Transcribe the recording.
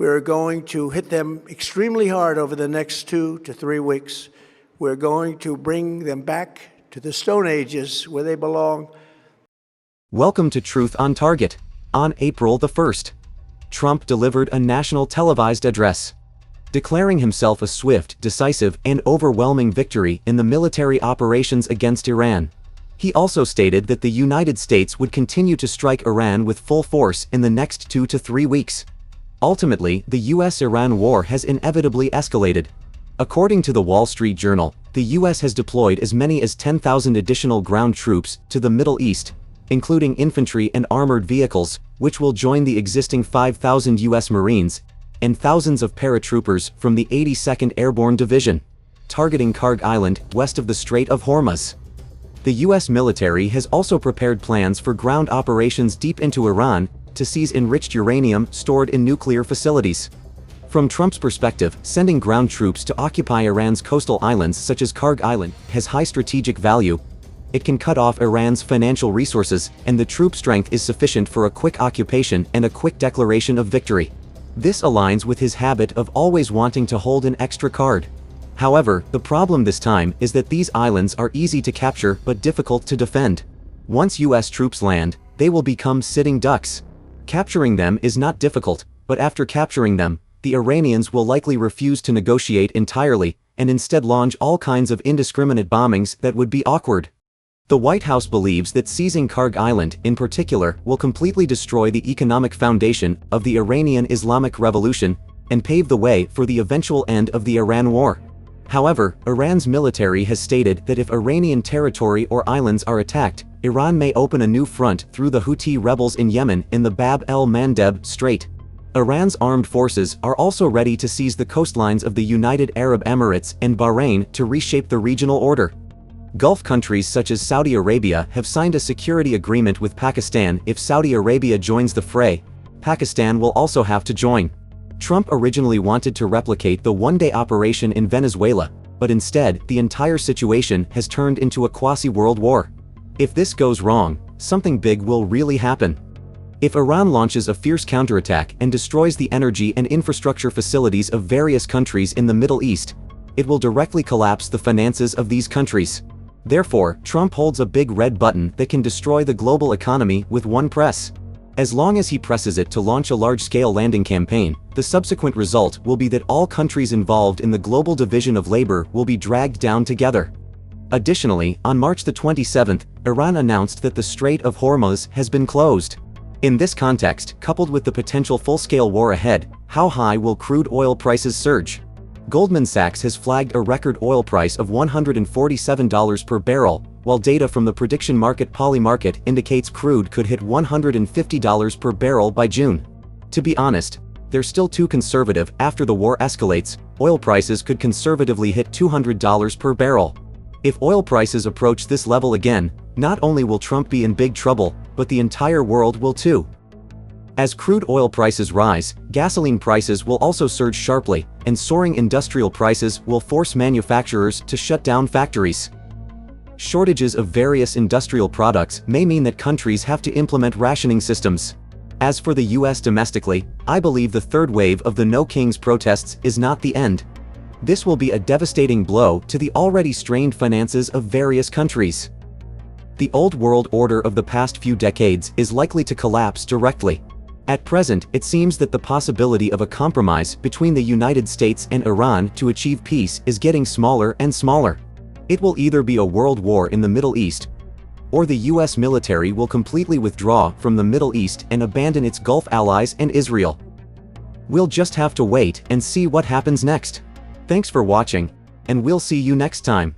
We're going to hit them extremely hard over the next 2 to 3 weeks. We're going to bring them back to the Stone Ages where they belong. Welcome to Truth on Target. On April the 1st, Trump delivered a national televised address, declaring himself a swift, decisive, and overwhelming victory in the military operations against Iran. He also stated that the United States would continue to strike Iran with full force in the next 2 to 3 weeks. Ultimately, the US-Iran war has inevitably escalated. According to the Wall Street Journal, the US has deployed as many as 10,000 additional ground troops to the Middle East, including infantry and armored vehicles, which will join the existing 5,000 US Marines, and thousands of paratroopers from the 82nd Airborne Division, targeting Karg Island, west of the Strait of Hormuz. The US military has also prepared plans for ground operations deep into Iran to seize enriched uranium stored in nuclear facilities. From Trump's perspective, sending ground troops to occupy Iran's coastal islands such as Karg Island has high strategic value. It can cut off Iran's financial resources, and the troop strength is sufficient for a quick occupation and a quick declaration of victory. This aligns with his habit of always wanting to hold an extra card. However, the problem this time is that these islands are easy to capture but difficult to defend. Once US troops land, they will become sitting ducks. Capturing them is not difficult, but after capturing them, the Iranians will likely refuse to negotiate entirely and instead launch all kinds of indiscriminate bombings that would be awkward. The White House believes that seizing Karg Island, in particular, will completely destroy the economic foundation of the Iranian Islamic Revolution and pave the way for the eventual end of the Iran war. However, Iran's military has stated that if Iranian territory or islands are attacked, Iran may open a new front through the Houthi rebels in Yemen in the Bab el-Mandeb Strait. Iran's armed forces are also ready to seize the coastlines of the United Arab Emirates and Bahrain to reshape the regional order. Gulf countries such as Saudi Arabia have signed a security agreement with Pakistan. If Saudi Arabia joins the fray, Pakistan will also have to join. Trump originally wanted to replicate the one-day operation in Venezuela, but instead, the entire situation has turned into a quasi-world war. If this goes wrong, something big will really happen. If Iran launches a fierce counterattack and destroys the energy and infrastructure facilities of various countries in the Middle East, it will directly collapse the finances of these countries. Therefore, Trump holds a big red button that can destroy the global economy with one press. As long as he presses it to launch a large-scale landing campaign, the subsequent result will be that all countries involved in the global division of labor will be dragged down together. Additionally, on March the 27th, Iran announced that the Strait of Hormuz has been closed. In this context, coupled with the potential full-scale war ahead, how high will crude oil prices surge? Goldman Sachs has flagged a record oil price of $147 per barrel, while data from the prediction market Polymarket indicates crude could hit $150 per barrel by June. To be honest, they're still too conservative. After the war escalates, oil prices could conservatively hit $200 per barrel. If oil prices approach this level again, not only will Trump be in big trouble, but the entire world will too. As crude oil prices rise, gasoline prices will also surge sharply, and soaring industrial prices will force manufacturers to shut down factories. Shortages of various industrial products may mean that countries have to implement rationing systems. As for the US domestically, I believe the third wave of the No Kings protests is not the end. This will be a devastating blow to the already strained finances of various countries. The old world order of the past few decades is likely to collapse directly. At present, it seems that the possibility of a compromise between the United States and Iran to achieve peace is getting smaller and smaller. It will either be a world war in the Middle East, or the US military will completely withdraw from the Middle East and abandon its Gulf allies and Israel. We'll just have to wait and see what happens next. Thanks for watching, and we'll see you next time.